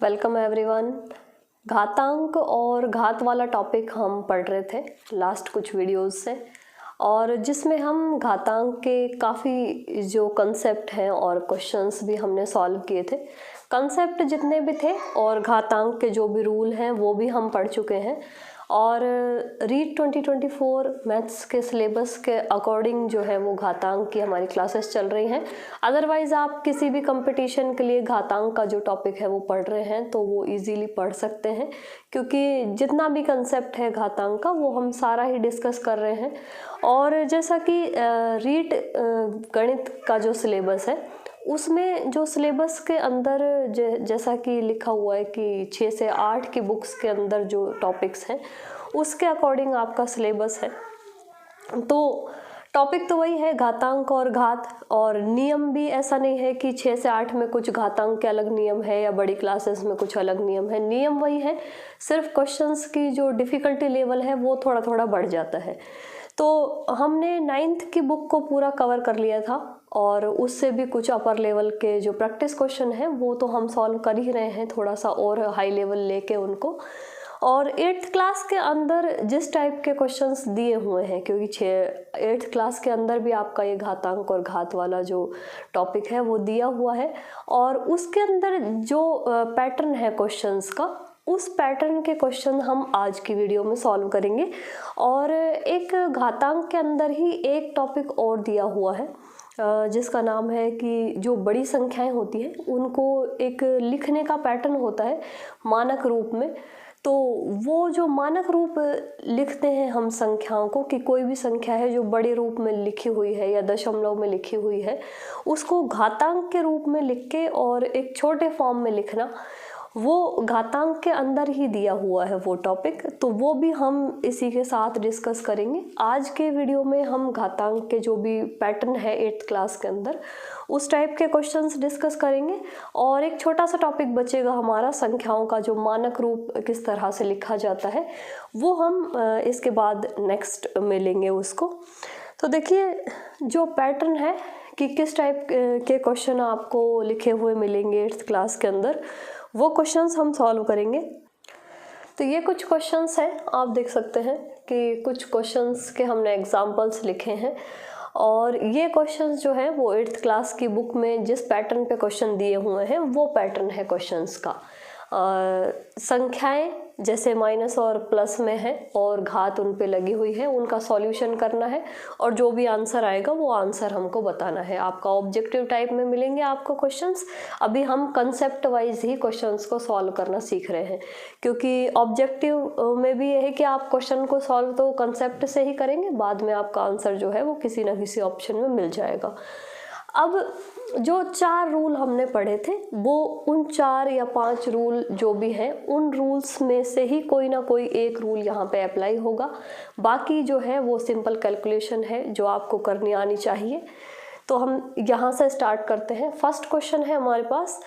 Welcome everyone. घातांक और घात वाला टॉपिक हम पढ़ रहे थे लास्ट कुछ वीडियोस से, और जिसमें हम घातांक के काफ़ी जो कंसेप्ट हैं और क्वेश्चंस भी हमने सॉल्व किए थे। कंसेप्ट जितने भी थे और घातांक के जो भी रूल हैं वो भी हम पढ़ चुके हैं। और रीड 2024 मैथ्स के सिलेबस के अकॉर्डिंग जो है वो घातांक की हमारी क्लासेस चल रही हैं। अदरवाइज़ आप किसी भी कंपटीशन के लिए घातांक का जो टॉपिक है वो पढ़ रहे हैं तो वो इजीली पढ़ सकते हैं, क्योंकि जितना भी कंसेप्ट है घातांक का वो हम सारा ही डिस्कस कर रहे हैं। और जैसा कि रीड गणित का जो सिलेबस है उसमें जो सिलेबस के अंदर जैसा कि लिखा हुआ है कि 6 से 8 की बुक्स के अंदर जो टॉपिक्स हैं उसके अकॉर्डिंग आपका सिलेबस है। तो टॉपिक तो वही है घातांक और घात, और नियम भी ऐसा नहीं है कि 6 से 8 में कुछ घातांक के अलग नियम है या बड़ी क्लासेस में कुछ अलग नियम है। नियम वही है, सिर्फ क्वेश्चंस की जो डिफ़िकल्टी लेवल है वो थोड़ा थोड़ा बढ़ जाता है। तो हमने 9th की बुक को पूरा कवर कर लिया था, और उससे भी कुछ अपर लेवल के जो प्रैक्टिस क्वेश्चन हैं वो तो हम सॉल्व कर ही रहे हैं, थोड़ा सा और हाई लेवल लेके उनको। और 8th क्लास के अंदर जिस टाइप के क्वेश्चंस दिए हुए हैं, क्योंकि 8th क्लास के अंदर भी आपका ये घातांक और घात वाला जो टॉपिक है वो दिया हुआ है, और उसके अंदर जो पैटर्न है क्वेश्चंस का, उस पैटर्न के क्वेश्चन हम आज की वीडियो में सॉल्व करेंगे। और एक घातांक के अंदर ही एक टॉपिक और दिया हुआ है जिसका नाम है कि जो बड़ी संख्याएं होती हैं उनको एक लिखने का पैटर्न होता है मानक रूप में। तो वो जो मानक रूप लिखते हैं हम संख्याओं को, कि कोई भी संख्या है जो बड़े रूप में लिखी हुई है या दशमलव में लिखी हुई है, उसको घातांक के रूप में लिख के और एक छोटे फॉर्म में लिखना, वो घातांक के अंदर ही दिया हुआ है वो टॉपिक। तो वो भी हम इसी के साथ डिस्कस करेंगे। आज के वीडियो में हम घातांक के जो भी पैटर्न है 8th क्लास के अंदर उस टाइप के क्वेश्चंस डिस्कस करेंगे, और एक छोटा सा टॉपिक बचेगा हमारा संख्याओं का जो मानक रूप किस तरह से लिखा जाता है, वो हम इसके बाद नेक्स्ट में लेंगे उसको। तो देखिए जो पैटर्न है कि किस टाइप के क्वेश्चन आपको लिखे हुए मिलेंगे 8th क्लास के अंदर, वो क्वेश्चंस हम सॉल्व करेंगे। तो ये कुछ क्वेश्चंस हैं, आप देख सकते हैं कि कुछ क्वेश्चंस के हमने एग्जांपल्स लिखे हैं, और ये क्वेश्चंस जो हैं वो 8th क्लास की बुक में जिस पैटर्न पे क्वेश्चन दिए हुए हैं वो पैटर्न है क्वेश्चंस का। संख्याएं जैसे माइनस और प्लस में है और घात उन पे लगी हुई है, उनका सॉल्यूशन करना है, और जो भी आंसर आएगा वो आंसर हमको बताना है। आपका ऑब्जेक्टिव टाइप में मिलेंगे आपको क्वेश्चंस। अभी हम कंसेप्ट वाइज ही क्वेश्चंस को सॉल्व करना सीख रहे हैं, क्योंकि ऑब्जेक्टिव में भी ये है कि आप क्वेश्चन को सॉल्व तो कंसेप्ट से ही करेंगे, बाद में आपका आंसर जो है वो किसी ना किसी ऑप्शन में मिल जाएगा। अब जो 4 रूल हमने पढ़े थे वो उन 4 या 5 रूल जो भी हैं उन रूल्स में से ही कोई ना कोई एक रूल यहाँ पे अप्लाई होगा। बाकी जो है वो सिंपल कैलकुलेशन है जो आपको करनी आनी चाहिए। तो हम यहाँ से स्टार्ट करते हैं। फर्स्ट क्वेश्चन है हमारे पास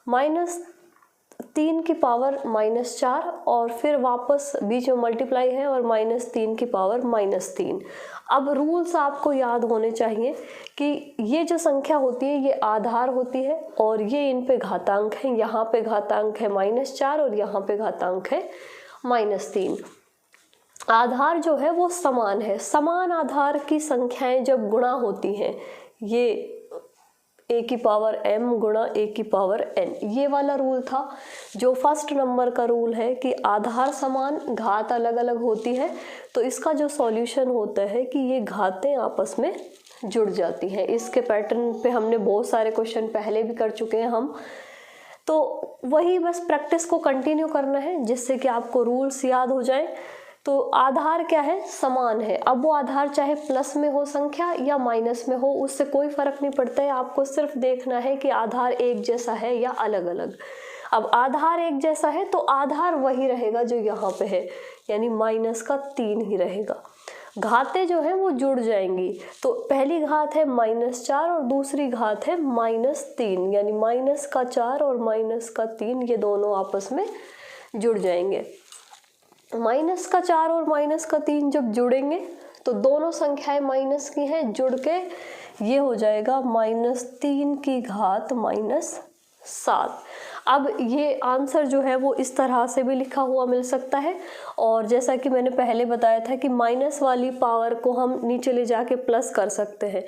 -3 की पावर -4, और फिर वापस बीच में मल्टीप्लाई है और -3 की पावर -3। अब रूल्स आपको याद होने चाहिए कि ये जो संख्या होती है ये आधार होती है, और ये इन पे घातांक है। यहाँ पे घातांक है -4 और यहाँ पे घातांक है -3। आधार जो है वो समान है। समान आधार की संख्याएं जब गुणा होती हैं, ये a की पावर m गुणा a की पावर n, ये वाला रूल था जो फर्स्ट नंबर का रूल है कि आधार समान घात अलग अलग होती है। तो इसका जो सॉल्यूशन होता है कि ये घातें आपस में जुड़ जाती हैं। इसके पैटर्न पे हमने बहुत सारे क्वेश्चन पहले भी कर चुके हैं हम, तो वही बस प्रैक्टिस को कंटिन्यू करना है जिससे कि आपको रूल्स याद हो जाए। तो आधार क्या है? समान है। अब वो आधार चाहे प्लस में हो संख्या या माइनस में हो, उससे कोई फर्क नहीं पड़ता है। आपको सिर्फ देखना है कि आधार एक जैसा है या अलग अलग। अब आधार एक जैसा है तो आधार वही रहेगा जो यहाँ पे है, यानी -3 ही रहेगा। घातें जो है वो जुड़ जाएंगी। तो पहली घात है -4 और दूसरी घात है -3, यानी -4 और -3 ये दोनों आपस में जुड़ जाएंगे। -4 और -3 जब जुड़ेंगे तो दोनों संख्याएं माइनस की हैं, जुड़ के ये हो जाएगा -3 की घात -7। अब ये आंसर जो है वो इस तरह से भी लिखा हुआ मिल सकता है, और जैसा कि मैंने पहले बताया था कि माइनस वाली पावर को हम नीचे ले जाके प्लस कर सकते हैं,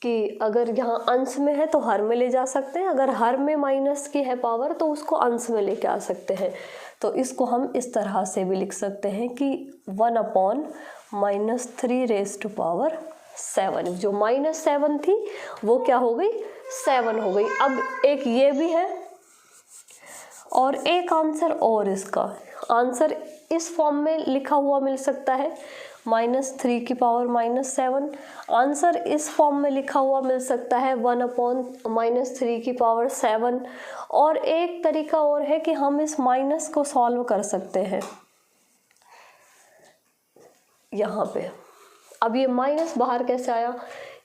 कि अगर यहाँ अंश में है तो हर में ले जा सकते हैं, अगर हर में माइनस की है पावर तो उसको अंश में लेके आ सकते हैं। तो इसको हम इस तरह से भी लिख सकते हैं कि 1/-3⁻⁷ जो -7 थी वो क्या हो गई, 7 हो गई। अब एक ये भी है और एक आंसर और, इसका आंसर इस फॉर्म में लिखा हुआ मिल सकता है -3⁻⁻7। आंसर इस फॉर्म में लिखा हुआ मिल सकता है 1/-3⁻7। और एक तरीका और है कि हम इस माइनस को सॉल्व कर सकते हैं यहाँ पे। अब ये माइनस बाहर कैसे आया,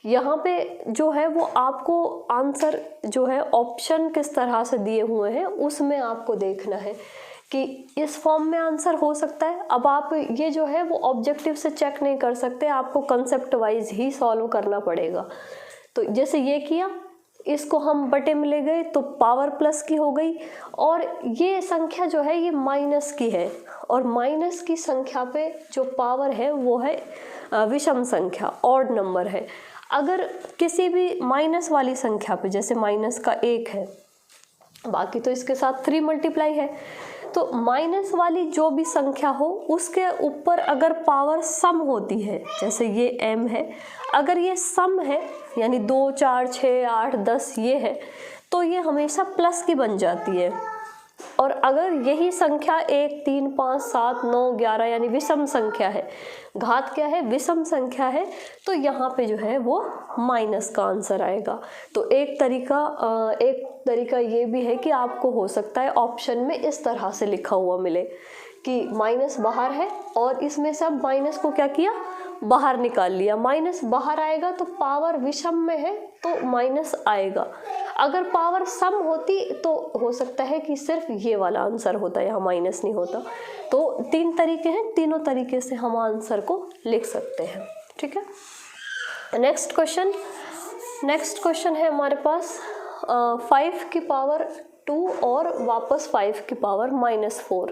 यहाँ पे जो है वो आपको आंसर जो है ऑप्शन किस तरह से दिए हुए हैं उसमें आपको देखना है कि इस फॉर्म में आंसर हो सकता है। अब आप ये जो है वो ऑब्जेक्टिव से चेक नहीं कर सकते, आपको कंसेप्ट वाइज ही सॉल्व करना पड़ेगा। तो जैसे ये किया, इसको हम बटे में ले गए तो पावर प्लस की हो गई, और ये संख्या जो है ये माइनस की है, और माइनस की संख्या पे जो पावर है वो है विषम संख्या, ऑड नंबर है। अगर किसी भी माइनस वाली संख्या पे, जैसे माइनस का 1 है, बाकी तो इसके साथ 3 मल्टीप्लाई है, तो माइनस वाली जो भी संख्या हो उसके ऊपर अगर पावर सम होती है, जैसे ये m है, अगर ये सम है यानी 2, 4, 6, 8, 10 ये है, तो ये हमेशा प्लस की बन जाती है। और अगर यही संख्या 1, 3, 5, 7, 9, 11 यानी विषम संख्या है, घात क्या है, विषम संख्या है, तो यहाँ पे जो है वो माइनस का आंसर आएगा। तो एक तरीका ये भी है कि आपको हो सकता है ऑप्शन में इस तरह से लिखा हुआ मिले कि माइनस बाहर है और इसमें से अब माइनस को क्या किया, बाहर निकाल लिया। माइनस बाहर आएगा तो पावर विषम में है तो माइनस आएगा। अगर पावर सम होती तो हो सकता है कि सिर्फ ये वाला आंसर होता, यहाँ माइनस नहीं होता। तो 3 तरीके हैं, तीनों तरीके से हम आंसर को लिख सकते हैं। ठीक है, नेक्स्ट क्वेश्चन है हमारे पास 5 की पावर 2 और वापस 5 की पावर -4।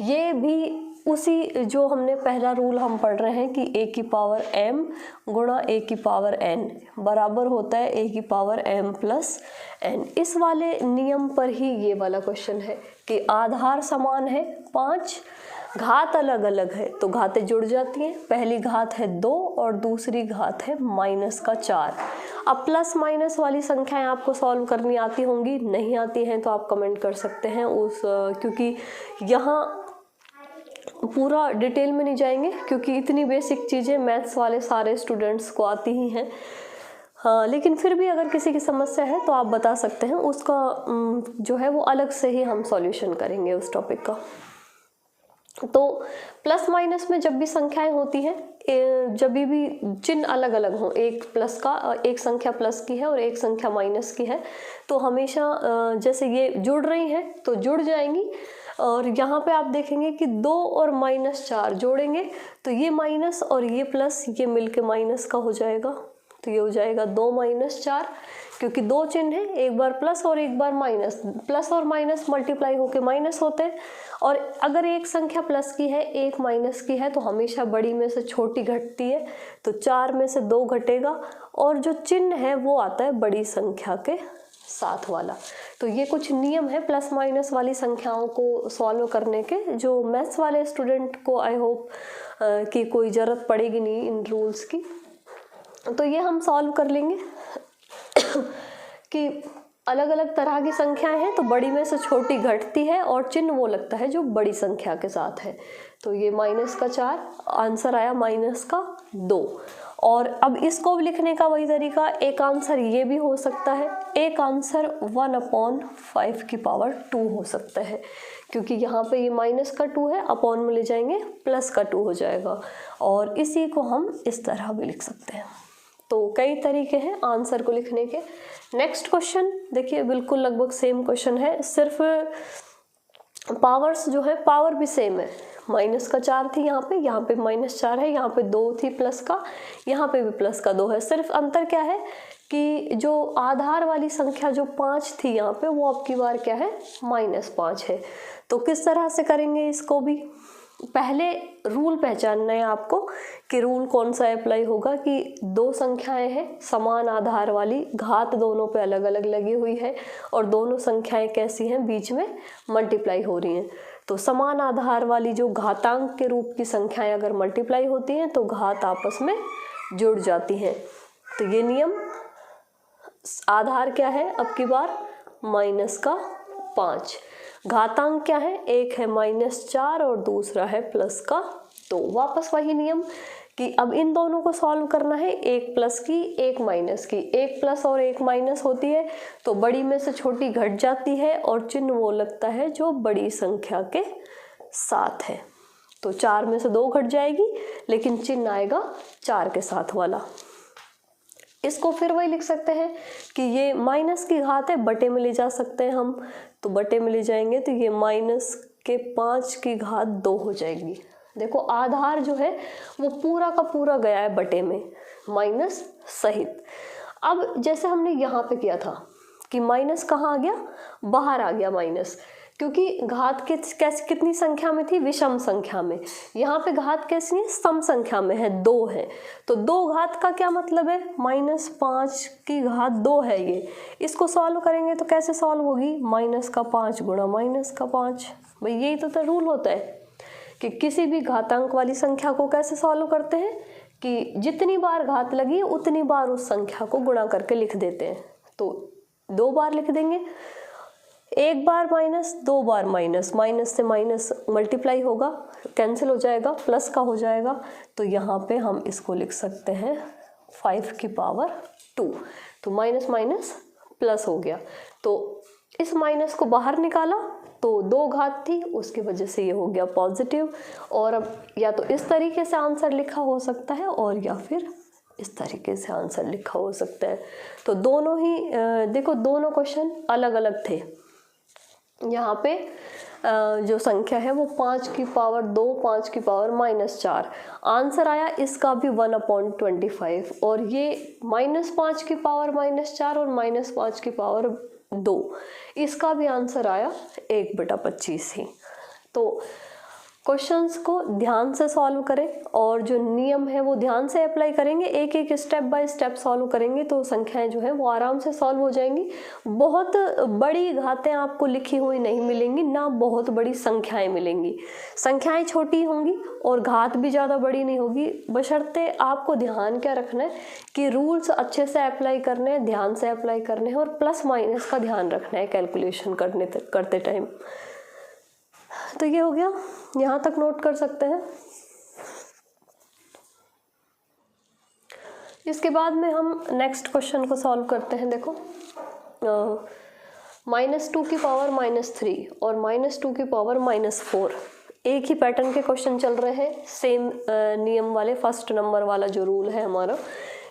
ये भी उसी जो हमने पहला रूल हम पढ़ रहे हैं कि a की पावर m गुणा a की पावर n बराबर होता है a की पावर m प्लस n। इस वाले नियम पर ही ये वाला क्वेश्चन है कि आधार समान है 5, घात अलग अलग है तो घातें जुड़ जाती हैं। पहली घात है 2 और दूसरी घात है -4। अब प्लस माइनस वाली संख्याएं आपको सॉल्व करनी आती होंगी, नहीं आती हैं तो आप कमेंट कर सकते हैं क्योंकि यहाँ पूरा डिटेल में नहीं जाएंगे क्योंकि इतनी बेसिक चीज़ें मैथ्स वाले सारे स्टूडेंट्स को आती ही हैं। हाँ, लेकिन फिर भी अगर किसी की समस्या है तो आप बता सकते हैं, उसका जो है वो अलग से ही हम सॉल्यूशन करेंगे उस टॉपिक का। तो प्लस माइनस में जब भी संख्याएं होती हैं, जब भी चिन्ह अलग अलग हों, एक संख्या प्लस की है और एक संख्या माइनस की है, तो हमेशा जैसे ये जुड़ रही हैं तो जुड़ जाएंगी। और यहाँ पे आप देखेंगे कि 2 और -4 जोड़ेंगे तो ये माइनस और ये प्लस, ये मिलके माइनस का हो जाएगा। तो ये हो जाएगा 2 - 4, क्योंकि 2 चिन्ह है, एक बार प्लस और एक बार माइनस। प्लस और माइनस मल्टीप्लाई होके माइनस होते हैं। और अगर एक संख्या प्लस की है, एक माइनस की है, तो हमेशा बड़ी में से छोटी घटती है, तो 4 में से 2 घटेगा और जो चिन्ह है वो आता है बड़ी संख्या के साथ वाला। तो ये कुछ नियम है प्लस माइनस वाली संख्याओं को सॉल्व करने के, जो मैथ्स वाले स्टूडेंट को आई होप कि कोई ज़रूरत पड़ेगी नहीं इन रूल्स की। तो ये हम सॉल्व कर लेंगे कि अलग अलग तरह की संख्याएं हैं तो बड़ी में से छोटी घटती है और चिन्ह वो लगता है जो बड़ी संख्या के साथ है। तो ये -4 आंसर आया, -2। और अब इसको भी लिखने का वही तरीका, एक आंसर ये भी हो सकता है, एक आंसर 1/5 की पावर 2 हो सकता है, क्योंकि यहाँ पे ये -2 है, अपॉन में ले जाएंगे +2 हो जाएगा। और इसी को हम इस तरह भी लिख सकते हैं। तो कई तरीके हैं आंसर को लिखने के। नेक्स्ट क्वेश्चन देखिए, बिल्कुल लगभग सेम क्वेश्चन है, सिर्फ पावर्स जो है पावर भी सेम है। -4 थी यहाँ पे -4 है, यहाँ पे 2 थी प्लस का, यहाँ पे भी +2 है। सिर्फ अंतर क्या है कि जो आधार वाली संख्या जो 5 थी यहाँ पे, वो अब की बार क्या है, -5 है। तो किस तरह से करेंगे इसको भी, पहले रूल पहचानना है आपको कि रूल कौन सा अप्लाई होगा कि दो संख्याएं हैं समान आधार वाली, घात दोनों पे अलग अलग लगी हुई है और दोनों संख्याएं कैसी हैं, बीच में मल्टीप्लाई हो रही हैं। तो समान आधार वाली जो घातांक के रूप की संख्याएं अगर मल्टीप्लाई होती हैं तो घात आपस में जुड़ जाती हैं। तो ये नियम, आधार क्या है अब की बार, -5, घातांक क्या है, एक है -4 और दूसरा है +2। वापस वही नियम कि अब इन दोनों को सॉल्व करना है, एक प्लस की एक माइनस की, एक प्लस और एक माइनस होती है तो बड़ी में से छोटी घट जाती है और चिन्ह वो लगता है जो बड़ी संख्या के साथ है। तो 4 में से 2 घट जाएगी लेकिन चिन्ह आएगा 4 के साथ वाला। इसको फिर वही लिख सकते हैं कि ये माइनस की घात है, बटे में ले जा सकते हैं हम, तो बटे में ले जाएंगे तो ये -5 की घात 2 हो जाएगी। देखो आधार जो है वो पूरा का पूरा गया है बटे में, माइनस सहित। अब जैसे हमने यहाँ पे किया था कि माइनस कहाँ आ गया, बाहर आ गया माइनस, क्योंकि घात कितनी संख्या में थी, विषम संख्या में। यहाँ पे घात कैसी है, सम संख्या में है, 2 है। तो 2 घात का क्या मतलब है, -5 की घात 2 है ये। इसको सॉल्व करेंगे तो कैसे सॉल्व होगी, -5 गुणा -5। भाई यही तो रूल होता है कि किसी भी घातांक वाली संख्या को कैसे सॉल्व करते हैं कि जितनी बार घात लगी उतनी बार उस संख्या को गुणा करके लिख देते हैं। तो 2 बार लिख देंगे, एक बार माइनस, 2 बार माइनस, माइनस से माइनस मल्टीप्लाई होगा, कैंसिल हो जाएगा, प्लस का हो जाएगा। तो यहाँ पे हम इसको लिख सकते हैं 5 की पावर 2। तो माइनस माइनस प्लस हो गया। तो इस माइनस को बाहर निकाला तो 2 घात थी, उसकी वजह से ये हो गया पॉजिटिव। और अब या तो इस तरीके से आंसर लिखा हो सकता है और या फिर इस तरीके से आंसर लिखा हो सकता है। तो दोनों ही देखो, दोनों क्वेश्चन अलग अलग थे। यहाँ पे जो संख्या है वो 5 की पावर 2, 5 की पावर -4, आंसर आया इसका भी 1/25। और ये -5 की पावर -4 और -5 की पावर 2, इसका भी आंसर आया 1/25 ही। तो क्वेश्चंस को ध्यान से सॉल्व करें और जो नियम है वो ध्यान से अप्लाई करेंगे, एक एक स्टेप बाय स्टेप सॉल्व करेंगे तो संख्याएं जो है वो आराम से सॉल्व हो जाएंगी। बहुत बड़ी घातें आपको लिखी हुई नहीं मिलेंगी, ना बहुत बड़ी संख्याएं मिलेंगी। संख्याएं छोटी होंगी और घात भी ज़्यादा बड़ी नहीं होगी, बशर्ते आपको ध्यान क्या रखना है कि रूल्स अच्छे से अप्लाई करने हैं, ध्यान से अप्लाई करने हैं और प्लस माइनस का ध्यान रखना है कैलकुलेशन करते टाइम। तो ये हो गया, यहाँ तक नोट कर सकते हैं। इसके बाद में हम नेक्स्ट क्वेश्चन को सॉल्व करते हैं। देखो -2 की पावर -3 और -2 की पावर -4, एक ही पैटर्न के क्वेश्चन चल रहे हैं, सेम नियम वाले। फर्स्ट नंबर वाला जो रूल है हमारा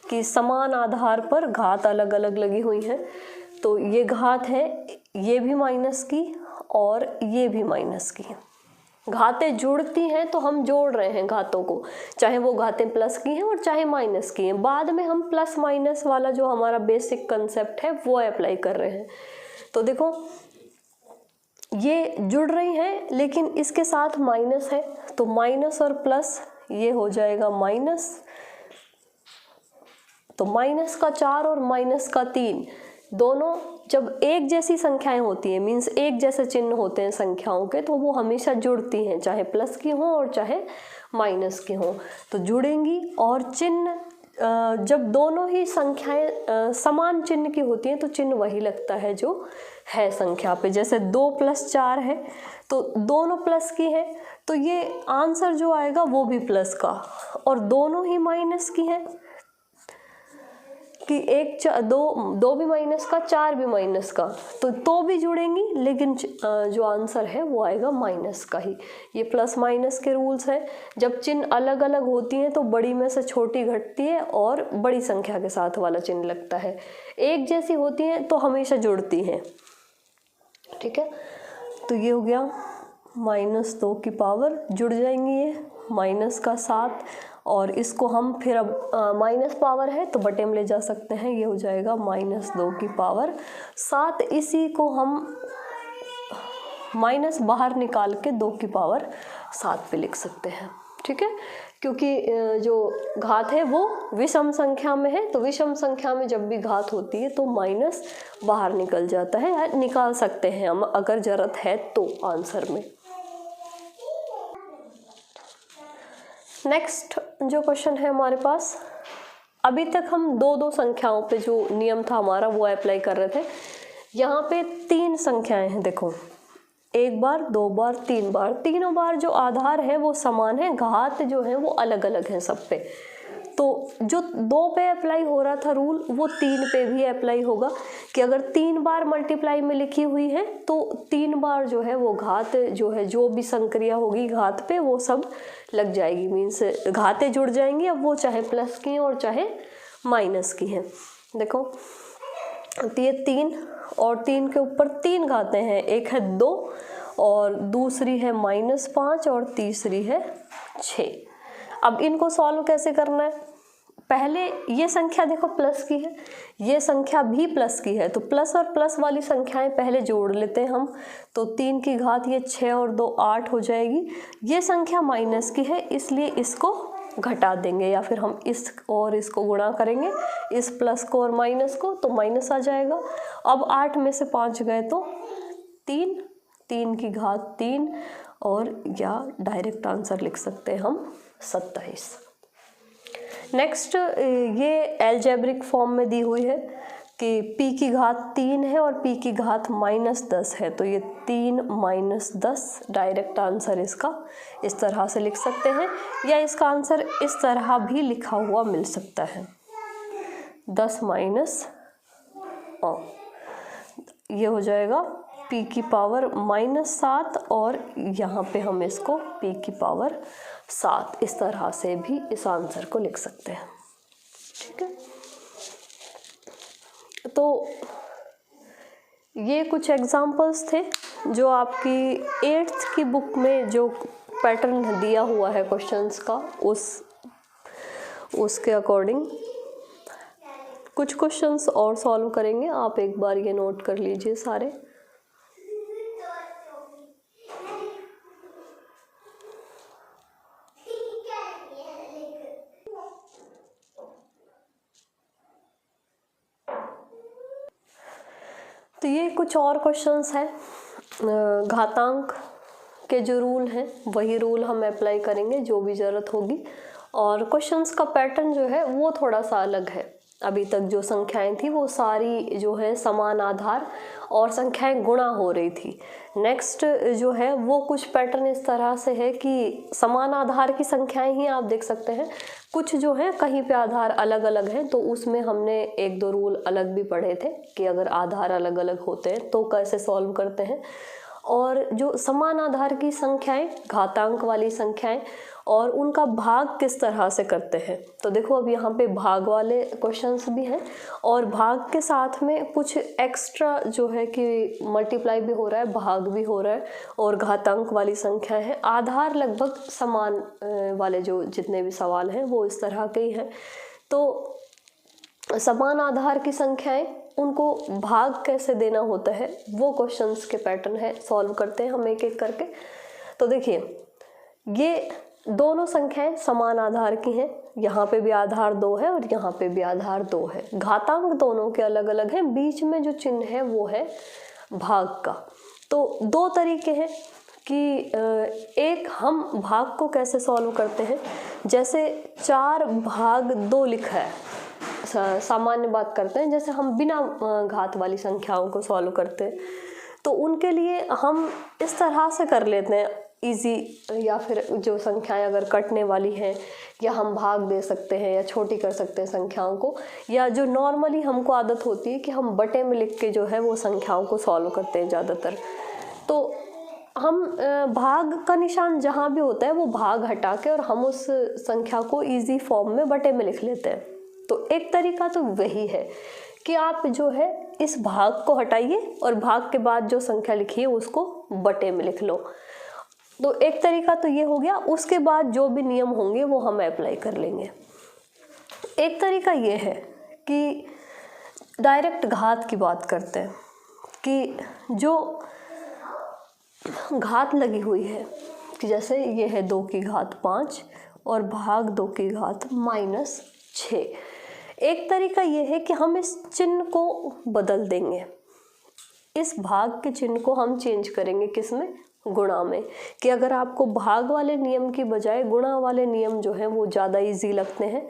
कि समान आधार पर घात अलग अलग लगी हुई है। तो ये घात है, ये भी माइनस की और ये भी माइनस की। घातें जुड़ती हैं तो हम जोड़ रहे हैं घातों को, चाहे वो घातें प्लस की हैं और चाहे माइनस की हैं। बाद में हम प्लस माइनस वाला जो हमारा बेसिक कंसेप्ट है वो अप्लाई कर रहे हैं। तो देखो ये जुड़ रही हैं लेकिन इसके साथ माइनस है, तो माइनस और प्लस ये हो जाएगा माइनस। तो माइनस का 4 और माइनस का 3 दोनों जब एक जैसी संख्याएं होती हैं, मीन्स एक जैसे चिन्ह होते हैं संख्याओं के, तो वो हमेशा जुड़ती हैं, चाहे प्लस की हो और चाहे माइनस की हो, तो जुड़ेंगी। और चिन्ह जब दोनों ही संख्याएं समान चिन्ह की होती हैं तो चिन्ह वही लगता है जो है संख्या पे। जैसे 2 + 4 है तो दोनों प्लस की है तो ये आंसर जो आएगा वो भी प्लस का, और दोनों ही माइनस की है कि दो भी माइनस का, 4 भी माइनस का, तो भी जुड़ेंगी, लेकिन जो आंसर है वो आएगा माइनस का ही। ये प्लस माइनस के रूल्स हैं। जब चिन्ह अलग अलग होती हैं तो बड़ी में से छोटी घटती है और बड़ी संख्या के साथ वाला चिन्ह लगता है। एक जैसी होती हैं तो हमेशा जुड़ती हैं। ठीक है, तो ये हो गया -2 की पावर, जुड़ जाएंगी ये, -7 और इसको हम फिर अब माइनस पावर है तो बटे में ले जा सकते हैं, ये हो जाएगा -2 की पावर 7। इसी को हम माइनस बाहर निकाल के 2 की पावर 7 पे लिख सकते हैं, ठीक है। क्योंकि जो घात है वो विषम संख्या में है, तो विषम संख्या में जब भी घात होती है तो माइनस बाहर निकल जाता है, या निकाल सकते हैं हम अगर जरूरत है तो आंसर में। नेक्स्ट जो क्वेश्चन है हमारे पास, अभी तक हम दो संख्याओं पे जो नियम था हमारा वो अप्लाई कर रहे थे। यहाँ पे 3 संख्याएं हैं, देखो 1 बार 2 बार 3 बार, तीनों बार जो आधार है वो समान है, घात जो है वो अलग अलग है सब पे। तो जो 2 पे अप्लाई हो रहा था रूल वो 3 पे भी अप्लाई होगा कि अगर 3 बार मल्टीप्लाई में लिखी हुई है तो 3 बार जो है वो घात जो है, जो भी संक्रिया होगी घात पे वो सब लग जाएगी, मीन्स घातें जुड़ जाएंगी, अब वो चाहे प्लस की हैं और चाहे माइनस की हैं। देखो तो ये 3 और 3 के ऊपर 3 घातें हैं, एक है 2 और दूसरी है -5 और तीसरी है 6। अब इनको सॉल्व कैसे करना है, पहले ये संख्या देखो प्लस की है, ये संख्या भी प्लस की है, तो प्लस और प्लस वाली संख्याएं पहले जोड़ लेते हैं हम। तो 3 की घात ये 6 और 2 8 हो जाएगी। ये संख्या माइनस की है इसलिए इसको घटा देंगे, या फिर हम इस और इसको गुणा करेंगे, इस प्लस को और माइनस को, तो माइनस आ जाएगा। अब 8 में से 5 गए तो 3, 3 की घात 3, और या डायरेक्ट आंसर लिख सकते हैं हम 27। नेक्स्ट ये अलजेब्रिक फॉर्म में दी हुई है कि p की घात 3 है और p की घात -10 है, तो ये 3 - 10 डायरेक्ट आंसर इसका इस तरह से लिख सकते हैं, या इसका आंसर इस तरह भी लिखा हुआ मिल सकता है 10 ये हो जाएगा p की पावर -7, और यहाँ पे हम इसको p की पावर 7 इस तरह से भी इस आंसर को लिख सकते हैं, ठीक है। तो ये कुछ एग्जाम्पल्स थे जो आपकी 8th की बुक में जो पैटर्न दिया हुआ है क्वेश्चंस का उसके अकॉर्डिंग कुछ क्वेश्चंस और सॉल्व करेंगे। आप एक बार ये नोट कर लीजिए सारे। तो ये कुछ और क्वेश्चंस हैं, घातांक के जो रूल हैं वही रूल हम अप्लाई करेंगे जो भी ज़रूरत होगी, और क्वेश्चंस का पैटर्न जो है वो थोड़ा सा अलग है। अभी तक जो संख्याएं थी वो सारी जो है समान आधार और संख्याएं गुणा हो रही थी। नेक्स्ट जो है वो कुछ पैटर्न इस तरह से है कि समान आधार की संख्याएं ही आप देख सकते हैं, कुछ जो है कहीं पे आधार अलग अलग हैं, तो उसमें हमने 1-2 रूल अलग भी पढ़े थे कि अगर आधार अलग अलग होते हैं तो कैसे सॉल्व करते हैं। और जो समान आधार की संख्याएं, घातांक वाली संख्याएं, और उनका भाग किस तरह से करते हैं। तो देखो अब यहाँ पे भाग वाले क्वेश्चंस भी हैं, और भाग के साथ में कुछ एक्स्ट्रा जो है कि मल्टीप्लाई भी हो रहा है, भाग भी हो रहा है, और घातांक वाली संख्या है। आधार लगभग समान वाले जो जितने भी सवाल हैं वो इस तरह के ही हैं। तो समान आधार की संख्याएं, उनको भाग कैसे देना होता है वो क्वेश्चंस के पैटर्न है, सॉल्व करते हैं हम एक एक करके। तो देखिए ये दोनों संख्याएं समान आधार की हैं, यहाँ पे भी आधार 2 है और यहाँ पे भी आधार 2 है। घातांक दोनों के अलग अलग हैं, बीच में जो चिन्ह है वो है भाग का। तो 2 तरीके हैं कि एक हम भाग को कैसे सॉल्व करते हैं, जैसे 4/2 लिखा है, सामान्य बात करते हैं, जैसे हम बिना घात वाली संख्याओं को सॉल्व करते हैं, तो उनके लिए हम इस तरह से कर लेते हैं इजी, या फिर जो संख्याएं अगर कटने वाली हैं या हम भाग दे सकते हैं या छोटी कर सकते हैं संख्याओं को, या जो नॉर्मली हमको आदत होती है कि हम बटे में लिख के जो है वो संख्याओं को सॉल्व करते हैं ज़्यादातर। तो हम भाग का निशान जहाँ भी होता है वो भाग हटा के और हम उस संख्या को इजी फॉर्म में बटे में लिख लेते हैं। तो एक तरीका तो वही है कि आप जो है इस भाग को हटाइए और भाग के बाद जो संख्या लिखी है उसको बटे में लिख लो। तो एक तरीका तो ये हो गया, उसके बाद जो भी नियम होंगे वो हम अप्लाई कर लेंगे। एक तरीका ये है कि डायरेक्ट घात की बात करते हैं कि जो घात लगी हुई है कि जैसे ये है 2 की घात 5 और भाग 2 की घात -6। एक तरीका ये है कि हम इस चिन्ह को बदल देंगे, इस भाग के चिन्ह को हम चेंज करेंगे किसमें, गुणा में। कि अगर आपको भाग वाले नियम की बजाय गुणा वाले नियम जो हैं वो ज़्यादा इजी लगते हैं,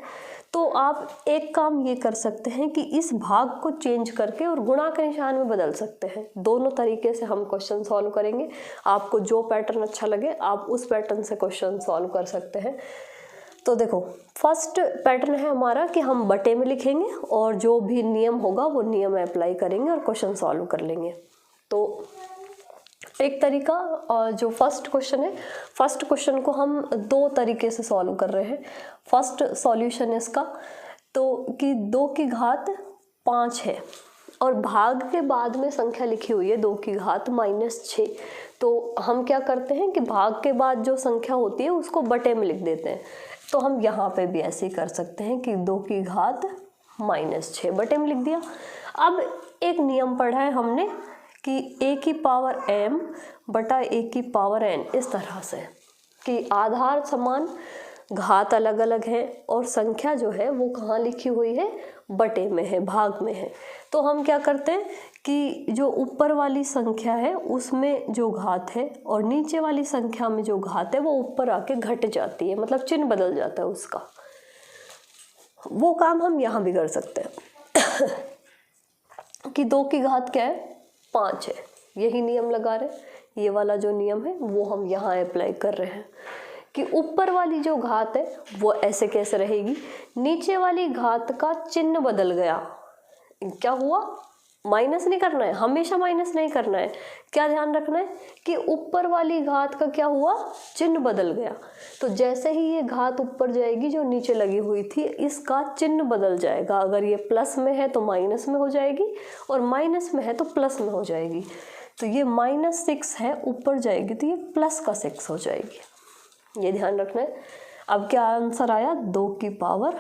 तो आप एक काम ये कर सकते हैं कि इस भाग को चेंज करके और गुणा के निशान में बदल सकते हैं। दोनों तरीके से हम क्वेश्चन सॉल्व करेंगे। आपको जो पैटर्न अच्छा लगे आप उस पैटर्न से क्वेश्चन सॉल्व कर सकते हैं। तो देखो, फर्स्ट पैटर्न है हमारा कि हम बटे में लिखेंगे और जो भी नियम होगा वो नियम अप्लाई करेंगे और क्वेश्चन सॉल्व कर लेंगे। तो एक तरीका, जो फर्स्ट क्वेश्चन है, फर्स्ट क्वेश्चन को हम 2 तरीके से सॉल्व कर रहे हैं। फर्स्ट सॉल्यूशन इसका तो कि 2 की घात 5 है और भाग के बाद में संख्या लिखी हुई है 2 की घात -6। तो हम क्या करते हैं कि भाग के बाद जो संख्या होती है उसको बटे में लिख देते हैं। तो हम यहाँ पे भी ऐसे ही कर सकते हैं कि 2 की घात -6 बटे में लिख दिया। अब एक नियम पढ़ा है हमने कि a की पावर m बटा a की पावर n, इस तरह से कि आधार समान, घात अलग अलग है और संख्या जो है वो कहाँ लिखी हुई है, बटे में है, भाग में है। तो हम क्या करते हैं कि जो ऊपर वाली संख्या है उसमें जो घात है और नीचे वाली संख्या में जो घात है वो ऊपर आके घट जाती है, मतलब चिन्ह बदल जाता है उसका। वो काम हम यहाँ भी कर सकते हैं कि 2 की घात क्या है, 5 है, यही नियम लगा रहे हैं। ये वाला जो नियम है वो हम यहाँ अप्लाई कर रहे हैं कि ऊपर वाली जो घात है वो ऐसे कैसे रहेगी, नीचे वाली घात का चिन्ह बदल गया। क्या हुआ, माइनस नहीं करना है, हमेशा माइनस नहीं करना है। क्या ध्यान रखना है कि ऊपर वाली घात का क्या हुआ, चिन्ह बदल गया। तो जैसे ही ये घात ऊपर जाएगी जो नीचे लगी हुई थी, इसका चिन्ह बदल जाएगा। अगर ये प्लस में है तो माइनस में हो जाएगी और माइनस में है तो प्लस में हो जाएगी। तो ये -6 है, ऊपर जाएगी तो ये +6 हो जाएगी। ये ध्यान रखना है। अब क्या आंसर आया, 2 की पावर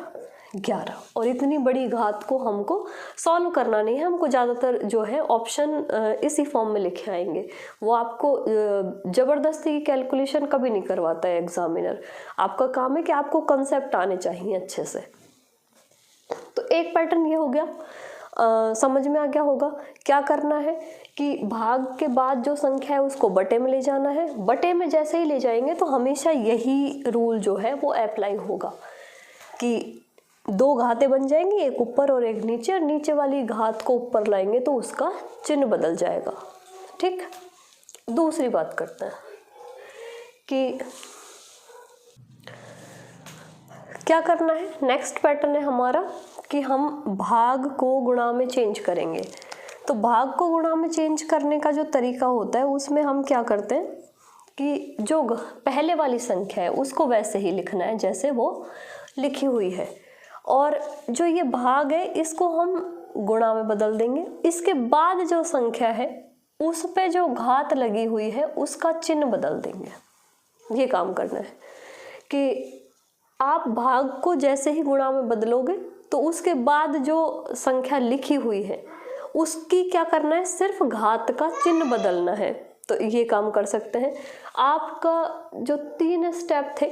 11। और इतनी बड़ी घात को हमको सॉल्व करना नहीं है, हमको ज़्यादातर जो है ऑप्शन इसी फॉर्म में लिखे आएंगे। वो आपको ज़बरदस्ती की कैलकुलेशन कभी नहीं करवाता है एग्जामिनर। आपका काम है कि आपको कंसेप्ट आने चाहिए अच्छे से। तो एक पैटर्न ये हो गया, समझ में आ गया होगा। क्या करना है कि भाग के बाद जो संख्या है उसको बटे में ले जाना है। बटे में जैसे ही ले जाएंगे तो हमेशा यही रूल जो है वो अप्लाई होगा कि 2 घातें बन जाएंगी, एक ऊपर और एक नीचे, और नीचे वाली घात को ऊपर लाएंगे तो उसका चिन्ह बदल जाएगा। ठीक, दूसरी बात करते हैं कि क्या करना है। नेक्स्ट पैटर्न है हमारा कि हम भाग को गुणा में चेंज करेंगे। तो भाग को गुणा में चेंज करने का जो तरीका होता है उसमें हम क्या करते हैं कि जो पहले वाली संख्या है उसको वैसे ही लिखना है जैसे वो लिखी हुई है, और जो ये भाग है इसको हम गुणा में बदल देंगे। इसके बाद जो संख्या है उस पे जो घात लगी हुई है उसका चिन्ह बदल देंगे। ये काम करना है कि आप भाग को जैसे ही गुणा में बदलोगे तो उसके बाद जो संख्या लिखी हुई है उसकी क्या करना है, सिर्फ घात का चिन्ह बदलना है। तो ये काम कर सकते हैं। आपका जो 3 स्टेप थे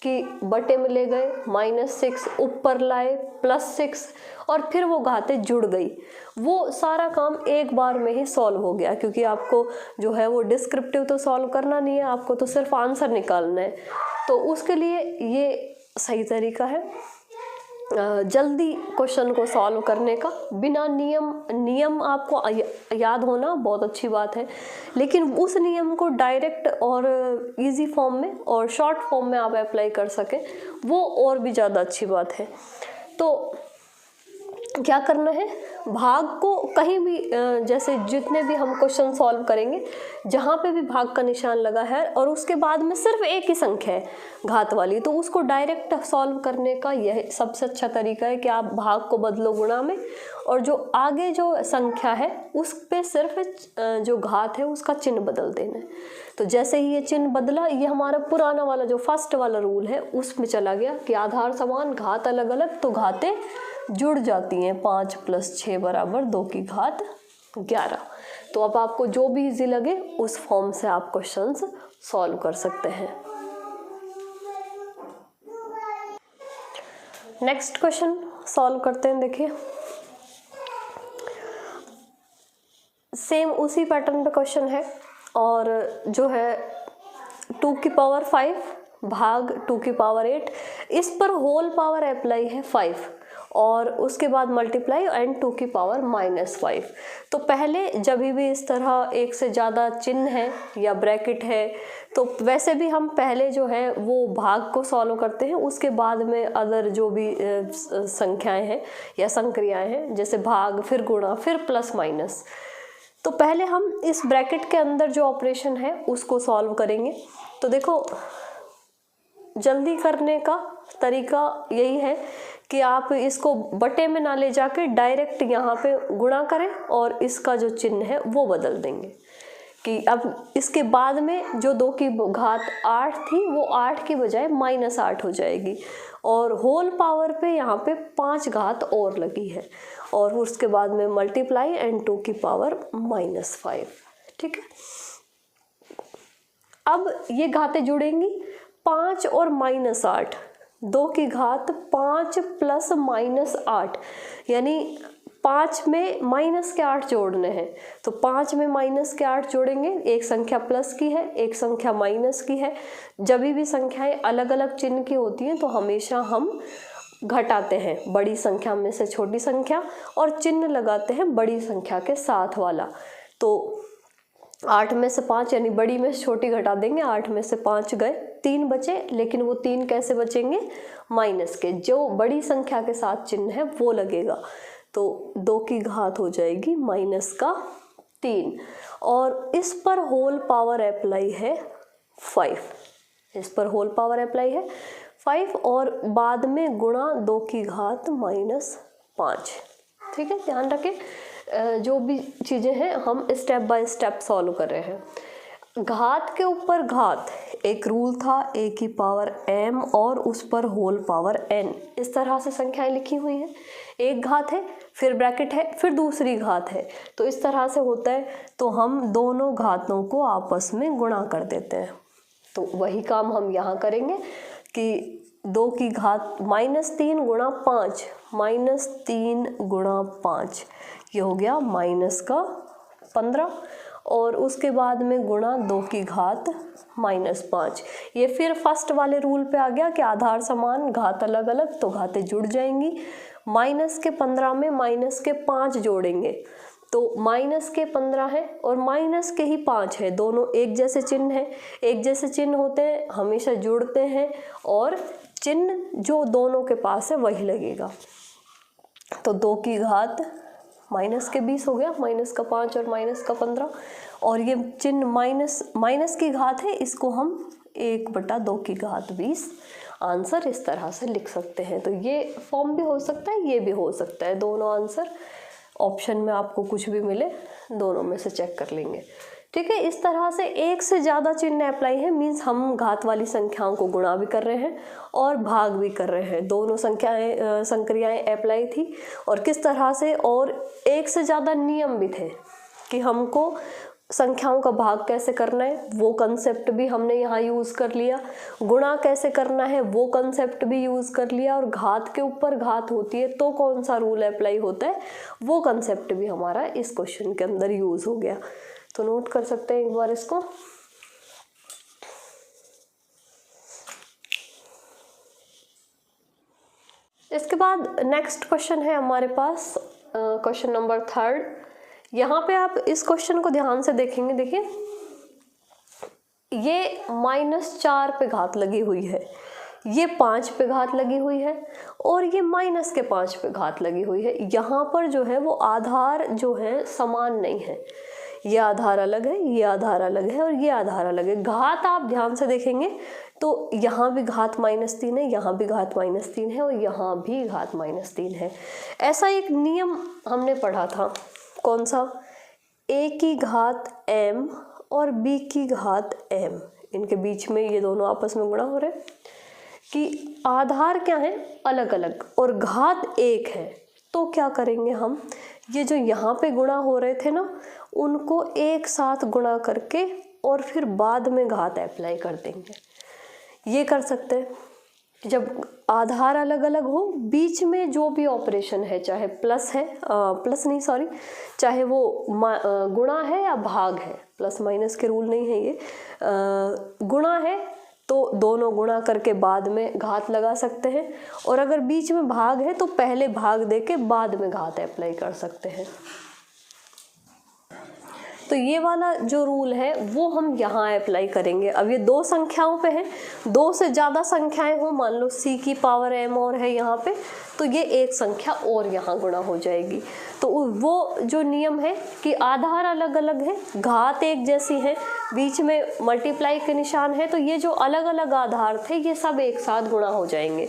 कि बटे में ले गए, -6 ऊपर लाए, +6 और फिर वो घातें जुड़ गई, वो सारा काम एक बार में ही सॉल्व हो गया। क्योंकि आपको जो है वो डिस्क्रिप्टिव तो सॉल्व करना नहीं है, आपको तो सिर्फ आंसर निकालना है। तो उसके लिए ये सही तरीका है जल्दी क्वेश्चन को सॉल्व करने का। बिना नियम आपको याद होना बहुत अच्छी बात है, लेकिन उस नियम को डायरेक्ट और इजी फॉर्म में और शॉर्ट फॉर्म में आप अप्लाई कर सकें वो और भी ज़्यादा अच्छी बात है। तो क्या करना है, भाग को कहीं भी जैसे जितने भी हम क्वेश्चन सॉल्व करेंगे जहाँ पे भी भाग का निशान लगा है और उसके बाद में सिर्फ एक ही संख्या है घात वाली, तो उसको डायरेक्ट सॉल्व करने का यह सबसे अच्छा तरीका है कि आप भाग को बदलो गुणा में और जो आगे जो संख्या है उस पे सिर्फ जो घात है उसका चिन्ह बदल देना है। तो जैसे ही ये चिन्ह बदला, ये हमारा पुराना वाला जो फर्स्ट वाला रूल है उसमें चला गया कि आधार समान घात अलग अलग तो घातें जुड़ जाती हैं। 5 + 6 = 2 की घात 11। तो अब आपको जो भी इजी लगे उस फॉर्म से आप क्वेश्चंस सॉल्व कर सकते हैं। नेक्स्ट क्वेश्चन सॉल्व करते हैं। देखिए सेम उसी पैटर्न पे क्वेश्चन है और जो है 2 की पावर 5 भाग 2 की पावर 8, इस पर होल पावर अप्लाई है 5 और उसके बाद मल्टीप्लाई एंड 2 की पावर -5। तो पहले जब भी इस तरह एक से ज़्यादा चिन्ह है या ब्रैकेट है तो वैसे भी हम पहले जो है वो भाग को सॉल्व करते हैं, उसके बाद में अदर जो भी संख्याएं हैं या संक्रियाएं हैं जैसे भाग फिर गुणा फिर प्लस माइनस। तो पहले हम इस ब्रैकेट के अंदर जो ऑपरेशन है उसको सॉल्व करेंगे। तो देखो जल्दी करने का तरीका यही है कि आप इसको बटे में ना ले जाके डायरेक्ट यहाँ पे गुणा करें और इसका जो चिन्ह है वो बदल देंगे कि अब इसके बाद में जो 2 की घात 8 थी वो 8 की बजाय -8 हो जाएगी और होल पावर पे यहाँ पे 5 घात और लगी है और उसके बाद में मल्टीप्लाई एंड 2 की पावर -5। ठीक है, अब ये घातें जुड़ेंगी 5 और -8, 2 की घात 5 + -8 यानी 5 में माइनस के 8 जोड़ने हैं। तो 5 में -8 जोड़ेंगे, एक संख्या प्लस की है एक संख्या माइनस की है। जब भी संख्याएं अलग अलग चिन्ह की होती हैं तो हमेशा हम घटाते हैं बड़ी संख्या में से छोटी संख्या और चिन्ह लगाते हैं बड़ी संख्या के साथ वाला। तो 8 में से 5 यानी बड़ी में से छोटी घटा देंगे, 8 में से 5 गए, 3 बचे, लेकिन वो 3 कैसे बचेंगे? माइनस के, जो बड़ी संख्या के साथ चिन्ह है वो लगेगा। तो 2 की घात हो जाएगी -3 और इस पर होल पावर अप्लाई है 5, इस पर होल पावर अप्लाई है 5 और बाद में गुणा 2 की घात -5। ठीक है, ध्यान रखें जो भी चीज़ें हैं हम स्टेप बाय स्टेप सॉल्व कर रहे हैं। घात के ऊपर घात, एक रूल था a की पावर m और उस पर होल पावर n, इस तरह से संख्याएं लिखी हुई हैं। एक घात है फिर ब्रैकेट है फिर दूसरी घात है, तो इस तरह से होता है। तो हम दोनों घातों को आपस में गुणा कर देते हैं। तो वही काम हम यहाँ करेंगे कि 2 की घात -3 गुणा 5, -3 गुणा 5 ये हो गया -15 और उसके बाद में गुणा 2 की घात -5। ये फिर फर्स्ट वाले रूल पे आ गया कि आधार समान घात अलग अलग तो घातें जुड़ जाएंगी। -15 में -5 जोड़ेंगे तो -15 है और -5 है, दोनों एक जैसे चिन्ह है। एक जैसे चिन्ह होते हैं हमेशा जुड़ते हैं और चिन्ह जो दोनों के पास है वही लगेगा। तो 2 की घात -20 हो गया, -5 और -15 और ये चिन्ह माइनस की घात है, इसको हम 1/2 की घात 20 आंसर इस तरह से लिख सकते हैं। तो ये फॉर्म भी हो सकता है, ये भी हो सकता है, दोनों आंसर ऑप्शन में आपको कुछ भी मिले दोनों में से चेक कर लेंगे। ठीक है, इस तरह से एक से ज़्यादा चिन्ह अप्लाई है, मीन्स हम घात वाली संख्याओं को गुणा भी कर रहे हैं और भाग भी कर रहे हैं। दोनों संक्रियाएं अप्लाई थी और किस तरह से, और एक से ज़्यादा नियम भी थे कि हमको संख्याओं का भाग कैसे करना है, वो कंसेप्ट भी हमने यहाँ यूज़ कर लिया। गुणा कैसे करना है वो कंसेप्ट भी यूज़ कर लिया और घात के ऊपर घात होती है तो कौन सा रूल अप्लाई होता है वो कंसेप्ट भी हमारा इस क्वेश्चन के अंदर यूज़ हो गया। तो नोट कर सकते हैं एक बार इसको। इसके बाद नेक्स्ट क्वेश्चन है हमारे पास क्वेश्चन नंबर 3। यहाँ पे आप इस क्वेश्चन को ध्यान से देखेंगे। देखिए ये -4 पे घात लगी हुई है, ये 5 पे घात लगी हुई है और ये -5 पे घात लगी हुई है। यहाँ पर जो है वो आधार जो है समान नहीं है, ये आधार अलग है, ये आधार अलग है और ये आधार अलग है। घात आप ध्यान से देखेंगे तो यहाँ भी घात -3 है, यहाँ भी घात -3 है और यहाँ भी घात -3 है। ऐसा एक नियम हमने पढ़ा था, कौन सा, a की घात m और b की घात m, इनके बीच में ये दोनों आपस में गुणा हो रहे हैं कि आधार क्या है, अलग अलग, और घात एक है। तो क्या करेंगे हम, ये जो यहाँ पे गुणा हो रहे थे ना, उनको एक साथ गुणा करके और फिर बाद में घात अप्लाई कर देंगे। ये कर सकते हैं। जब आधार अलग अलग हो, बीच में जो भी ऑपरेशन है, चाहे प्लस है, चाहे वो गुणा है या भाग है, प्लस माइनस के रूल नहीं है ये, गुणा है तो दोनों गुणा करके बाद में घात लगा सकते हैं, और अगर बीच में भाग है तो पहले भाग देके बाद में घात अप्लाई कर सकते हैं। तो ये वाला जो रूल है वो हम यहाँ अप्लाई करेंगे। अब ये दो संख्याओं पे है, दो से ज़्यादा संख्याएं हो, मान लो c की पावर m और है यहाँ पे, तो ये एक संख्या और यहाँ गुणा हो जाएगी। तो वो जो नियम है कि आधार अलग अलग है, घात एक जैसी है, बीच में मल्टीप्लाई के निशान है, तो ये जो अलग अलग आधार थे ये सब एक साथ गुणा हो जाएंगे।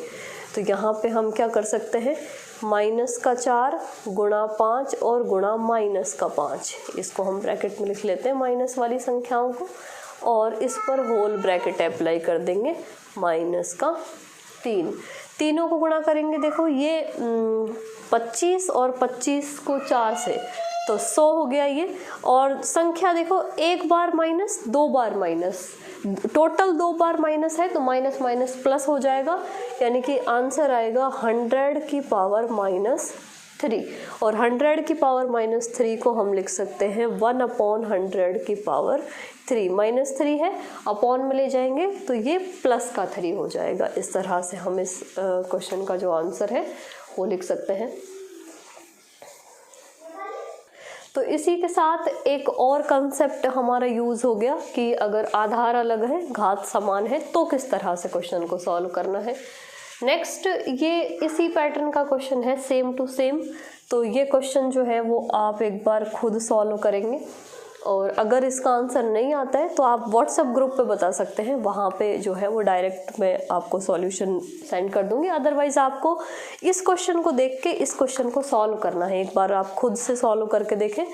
तो यहाँ पे हम क्या कर सकते हैं, -4 गुणा 5 और गुणा -5, इसको हम ब्रैकेट में लिख लेते हैं माइनस वाली संख्याओं को, और इस पर होल ब्रैकेट अप्लाई कर देंगे, -3, तीनों को गुणा करेंगे। देखो ये 25 और 25 को 4 से, तो 100 हो गया ये, और संख्या देखो एक बार माइनस, दो बार माइनस, टोटल 2 बार माइनस है तो माइनस माइनस प्लस हो जाएगा, यानी कि आंसर आएगा 100 की पावर -3, और 100 की पावर -3 को हम लिख सकते हैं 1/100 की पावर 3, -3 है, अपॉन में ले जाएंगे तो ये प्लस का 3 हो जाएगा। इस तरह से हम इस क्वेश्चन का जो आंसर है वो लिख सकते हैं। तो इसी के साथ एक और कंसेप्ट हमारा यूज़ हो गया कि अगर आधार अलग है, घात समान है, तो किस तरह से क्वेश्चन को सॉल्व करना है। नेक्स्ट ये इसी पैटर्न का क्वेश्चन है, सेम टू सेम। तो ये क्वेश्चन जो है वो आप एक बार खुद सॉल्व करेंगे, और अगर इसका आंसर नहीं आता है तो आप व्हाट्सएप ग्रुप पे बता सकते हैं, वहाँ पे जो है वो डायरेक्ट मैं आपको सॉल्यूशन सेंड कर दूंगी। अदरवाइज़ आपको इस क्वेश्चन को देख के इस क्वेश्चन को सॉल्व करना है, एक बार आप खुद से सॉल्व करके देखें,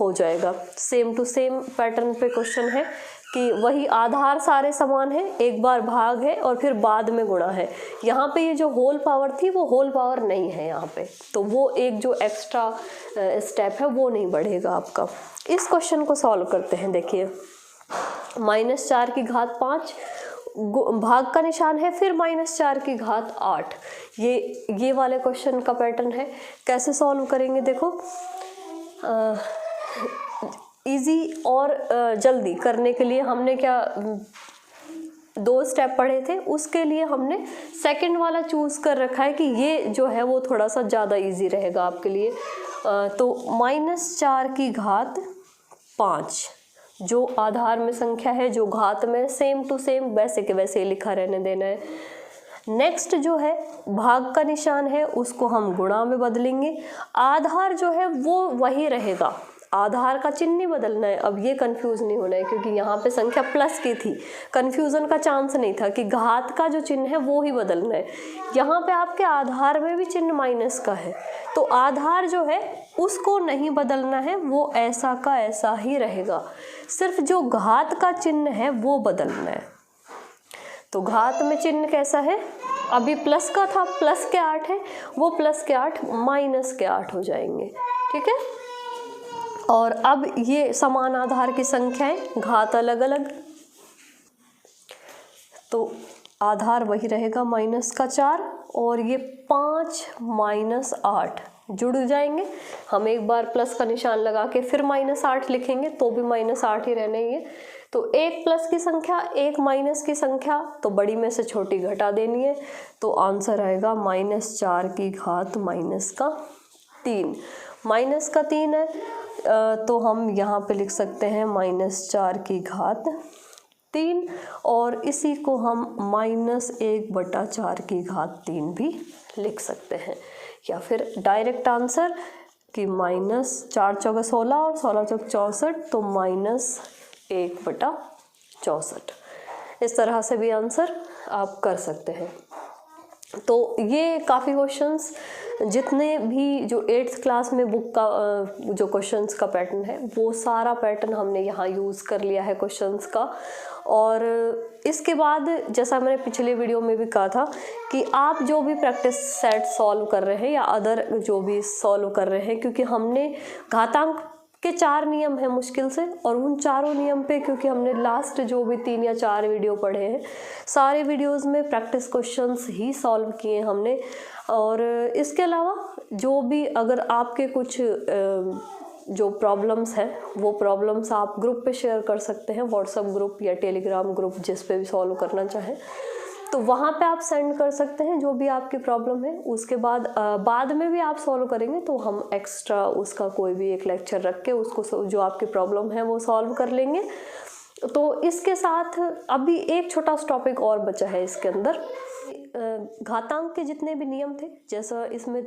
हो जाएगा। सेम टू सेम पैटर्न पे क्वेश्चन है कि वही आधार सारे समान है, एक बार भाग है और फिर बाद में गुणा है। यहाँ पे ये जो होल पावर थी वो होल पावर नहीं है यहाँ पे, तो वो एक जो एक्स्ट्रा स्टेप है वो नहीं बढ़ेगा आपका। इस क्वेश्चन को सॉल्व करते हैं। देखिए -4 की घात 5, भाग का निशान है, फिर -4 की घात 8, ये वाले क्वेश्चन का पैटर्न है। कैसे सॉल्व करेंगे देखो, इजी और जल्दी करने के लिए हमने क्या 2 स्टेप पढ़े थे, उसके लिए हमने सेकंड वाला चूज़ कर रखा है कि ये जो है वो थोड़ा सा ज़्यादा इजी रहेगा आपके लिए। तो -4 की घात 5 जो आधार में संख्या है, जो घात में, सेम टू सेम वैसे के वैसे ही लिखा रहने देना है। नेक्स्ट जो है भाग का निशान है, उसको हम गुणा में बदलेंगे। आधार जो है वो वही रहेगा, आधार का चिन्ह नहीं बदलना है। अब ये कंफ्यूज नहीं होना है क्योंकि यहाँ पे संख्या प्लस की थी, कंफ्यूजन का चांस नहीं था कि घात का जो चिन्ह है वो ही बदलना है। यहाँ पे आपके आधार में भी चिन्ह माइनस का है, तो आधार जो है उसको नहीं बदलना है, वो ऐसा का ऐसा ही रहेगा, सिर्फ जो घात का चिन्ह है वो बदलना है। तो घात में चिन्ह कैसा है, अभी प्लस का था, प्लस के 8 है, वो प्लस के 8 माइनस के 8 हो जाएंगे, ठीक है। और अब ये समान आधार की संख्याएं, घात अलग अलग, तो आधार वही रहेगा -4, और ये 5 -8 जुड़ जाएंगे। हम एक बार प्लस का निशान लगा के फिर -8 लिखेंगे तो भी -8 ही रहने ही है। तो एक प्लस की संख्या, एक माइनस की संख्या, तो बड़ी में से छोटी घटा देनी है, तो आंसर आएगा -4 की घात -3। -3 है तो हम यहाँ पे लिख सकते हैं -4 की घात 3, और इसी को हम -1/4 की घात 3 भी लिख सकते हैं, या फिर डायरेक्ट आंसर कि -4×4 = 16 और 16×4 = 64, तो -1/64। इस तरह से भी आंसर आप कर सकते हैं। तो ये काफ़ी क्वेश्चंस, जितने भी जो 8th क्लास में बुक का जो क्वेश्चंस का पैटर्न है, वो सारा पैटर्न हमने यहाँ यूज़ कर लिया है क्वेश्चंस का। और इसके बाद जैसा मैंने पिछले वीडियो में भी कहा था कि आप जो भी प्रैक्टिस सेट सॉल्व कर रहे हैं या अदर जो भी सॉल्व कर रहे हैं, क्योंकि हमने घातांक के 4 नियम हैं मुश्किल से, और उन चारों नियम पे क्योंकि हमने लास्ट जो भी 3 या 4 वीडियो पढ़े हैं, सारे वीडियोस में प्रैक्टिस क्वेश्चंस ही सॉल्व किए हमने। और इसके अलावा जो भी अगर आपके कुछ जो प्रॉब्लम्स हैं, वो प्रॉब्लम्स आप ग्रुप पे शेयर कर सकते हैं, व्हाट्सएप ग्रुप या टेलीग्राम ग्रुप, जिस पे भी सॉल्व करना चाहें, तो वहाँ पे आप सेंड कर सकते हैं जो भी आपकी प्रॉब्लम है। उसके बाद में भी आप सॉल्व करेंगे तो हम एक्स्ट्रा उसका कोई भी एक लेक्चर रख के उसको जो आपकी प्रॉब्लम है वो सॉल्व कर लेंगे। तो इसके साथ अभी एक छोटा सा टॉपिक और बचा है इसके अंदर। घातांक के जितने भी नियम थे, जैसा इसमें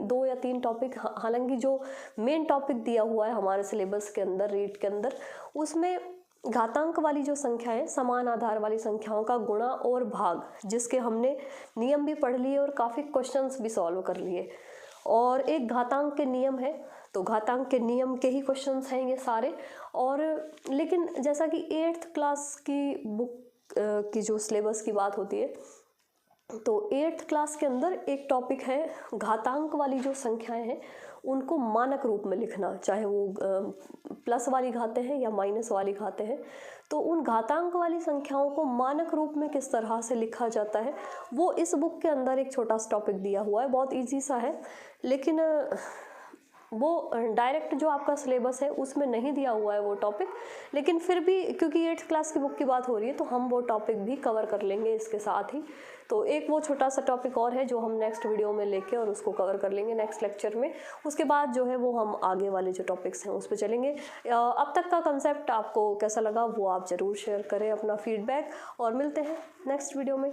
2 या 3 टॉपिक, हालांकि जो मेन टॉपिक दिया हुआ है हमारे सिलेबस के अंदर, रीट के अंदर, उसमें घातांक वाली जो संख्या है, समान आधार वाली संख्याओं का गुणा और भाग, जिसके हमने नियम भी पढ़ लिए और काफ़ी क्वेश्चंस भी सॉल्व कर लिए। और एक घातांक के नियम है, तो घातांक के नियम के ही क्वेश्चंस हैं ये सारे। और लेकिन जैसा कि 8th क्लास की बुक की जो सिलेबस की बात होती है, तो 8th क्लास के अंदर एक टॉपिक है घातांक वाली जो संख्याएं हैं उनको मानक रूप में लिखना, चाहे वो प्लस वाली घातें हैं या माइनस वाली घातें हैं। तो उन घातांक वाली संख्याओं को मानक रूप में किस तरह से लिखा जाता है, वो इस बुक के अंदर एक छोटा सा टॉपिक दिया हुआ है, बहुत ईजी सा है। लेकिन वो डायरेक्ट जो आपका सिलेबस है उसमें नहीं दिया हुआ है वो टॉपिक, लेकिन फिर भी क्योंकि 8th क्लास की बुक की बात हो रही है तो हम वो टॉपिक भी कवर कर लेंगे इसके साथ ही। तो एक वो छोटा सा टॉपिक और है जो हम नेक्स्ट वीडियो में लेके और उसको कवर कर लेंगे नेक्स्ट लेक्चर में। उसके बाद जो है वो हम आगे वाले जो टॉपिक्स हैं उस पर चलेंगे। अब तक का कंसेप्ट आपको कैसा लगा वो आप ज़रूर शेयर करें अपना फीडबैक, और मिलते हैं नेक्स्ट वीडियो में।